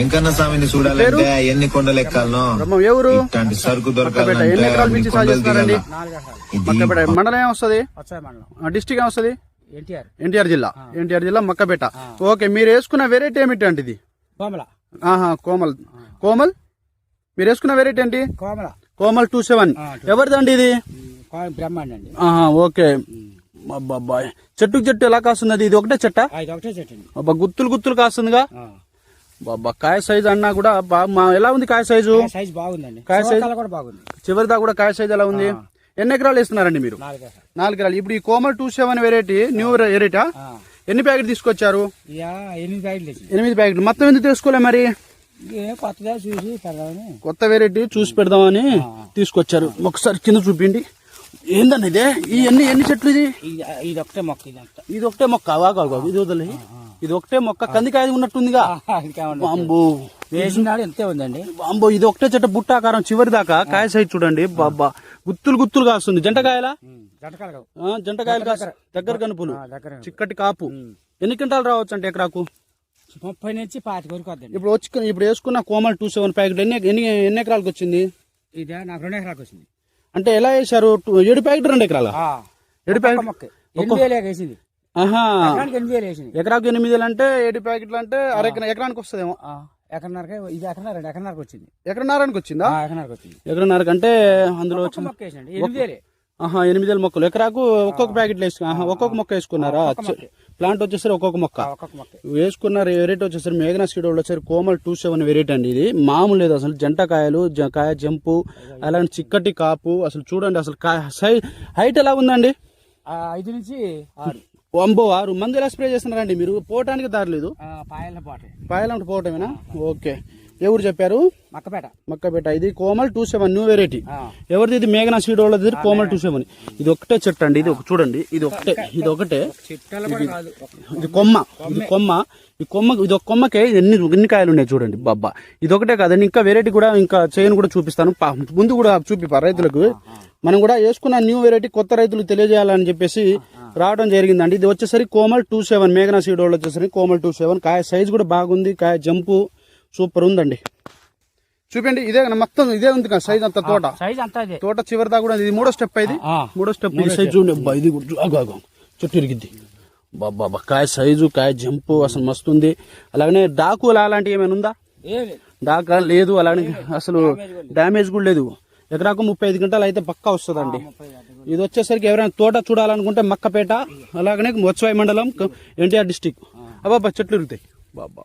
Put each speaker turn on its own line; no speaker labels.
ఇంకన్నా స్వామిని చూడాలంటే ఎన్ని కొండలు ఎక్కాలను
ఎవరు
ఇట్లాంటి సరుకు దొరకాలంటే
ఎన్ని ఎకరాల నుంచి సాగు చేస్తున్నారండి? మక్కపేట మండలం ఏమొస్తుంది, డిస్టిక్ ఏమొస్తుంది? ఎన్టీఆర్ జిల్లా మక్కపేట. ఓకే, మీరు వేసుకున్న వెరైటీ ఏమిటి? ఇది కోమల్. మీరు వేసుకున్న వెరైటీ ఏంటి? కోమల్ 27. ఎవరిదండి ఇది? ఓకే. అబ్బాయి చెట్టు ఎలా కాస్తుంది? ఇది ఒకటే చెట్ట? అబ్బా, గుత్తులు కాస్తుందిగా. బాబా కాయ సైజ్ అన్నా కూడా ఎలా ఉంది? కాయ సైజు
బాగుందండి.
కాయ సైజ్ చివరిదా కూడా కాయ సైజ్ ఎలా ఉంది? ఎన్ని ఎకరాలు వేస్తున్నారండి మీరు? 4 ఎకరాలు. ఇప్పుడు ఈ కోమల్ 27 వెరైటీ న్యూ వెరైటా? ఎన్ని ప్యాకెట్ తీసుకొచ్చారు? 8 ప్యాకెట్లు. మొత్తం ఎందుకు తీసుకోలే మరి? కొత్త వెరైటీ చూసి పెడదామని తీసుకొచ్చారు. ఒకసారి కింద చూపిండి. ఏందండి ఇదే? ఎన్ని చెట్లు?
ఇది ఒకటే మొక్క.
ఇది ఒకటే మొక్క. ఇది వదిలే. ఇది ఒకటే మొక్క. కందికాయ ఉన్నట్టుందిగా. బాంబో
వేసినాడు ఎంతే ఉందండి.
బాంబో, ఇది ఒకటే చెట్టు బుట్టాకారం చివరి దాకా. కాయ సైజ్ చూడండి. బాబా, గుత్తులు కాస్తుంది. జంటకాయలా? జంటకాయలు దగ్గర కనుపులు, చిక్కటి కాపు. ఎన్ని క్వింటాలు రావచ్చు అంటే ఎకరాకు?
30 నుంచి 25 వరకు వద్దండి.
ఇప్పుడు వేసుకున్న కోమల్ 27 ప్యాకెట్ ఎన్ని ఎకరాలకు వచ్చింది?
ఇది నాకు 2 ఎకరాలకు వచ్చింది.
అంటే ఎలా వేసారు? 7 ప్యాకెట్ 2 ఎకరాల? 7 ప్యాకెట్
వేసింది.
ఎకరాకు 8 అంటే 7 ప్యాకెట్లు అంటే ఎకరానికి వస్తుందేమో.
ఎకరన్నరకి వచ్చింది.
ఎకరన్నరకి వచ్చిందా? ఎకరన్నరకి అంటే అందులో 8,000 మొక్కలు. ఎకరాకు ఒక్కొక్క ప్యాకెట్ ఒక్కొక్క మొక్క వేసుకున్నారా? ప్లాంట్ వచ్చేసరి ఒక్కొక్క మొక్క వేసుకున్న వెరైటీ వచ్చేసరి మేఘనా సీడ్ వచ్చేసరి కోమల్ 27 వెరైటీ అండి. ఇది మామూలు లేదు అసలు. జంటకాయలు, కాయ జంపు, అలాంటి చిక్కటి కాపు. అసలు చూడండి అసలు హైట్ ఎలా ఉందండి?
5 నుంచి 6.
6 మంది ఎలా స్ప్రే చేస్తున్నారండి మీరు? పోవటానికి దారి లేదు. పాయలంట పోవటమేనా? ఓకే. ఎవరు చెప్పారు? మక్కపేట. ఇది కోమల్ 27 న్యూ వెరైటీ. ఎవరిది? ఇది మేఘనా సీడ్ వాళ్ళది కోమల్ 27. ఇది ఒకటే చెట్టు అండి. ఇది చూడండి. ఇది ఒకటే ఇది కొమ్మ. ఈ ఒక కొమ్మకే ఎన్ని కాయలు ఉన్నాయి చూడండి. బాబా, ఇది ఒకటే కాదండి, ఇంకా వెరైటీ కూడా, ఇంకా చైన్ కూడా చూపిస్తాను. ముందు కూడా చూపిపా రైతులకు. మనం కూడా వేసుకున్న న్యూ వెరైటీ కొత్త రైతులకు తెలియజేయాలని చెప్పేసి రావడం జరిగిందండి. ఇది వచ్చేసరికి కోమల్ 27 మేఘనా సీడ్ వాళ్ళు వచ్చేసరికి కోమల్ 27. కాయ సైజ్ కూడా బాగుంది. కాయ జంపు సూపర్ ఉందండి. చూపండి. ఇదే మొత్తం ఇదే ఉంది కదా సైజ్ అంతా. తోట చివరి దాకా కూడా. ఇది 3వ స్టెప్. ఇది 3వ స్టెప్. ఈ సైజ్ చూడండి. ఇది చుట్టూ ఇరిగిద్ది. బాబా, కాయ సైజు, కాయ జంపు అసలు మస్తుంది. అలాగనే డాకు అలాంటివి ఏమైనా ఉందా? డాకా లేదు. అలానే అసలు డ్యామేజ్ కూడా లేదు. ఎకరాకు 35 క్వింటాలు అయితే పక్కా వస్తుందండి. ఇది వచ్చేసరికి ఎవరైనా తోట చూడాలనుకుంటే మక్కపేట, అలాగనే మొత్సవాయి మండలం, ఎన్టీఆర్ డిస్టిక్. అబ్బాబా చెట్లు ఇరుగుతాయి. బాబా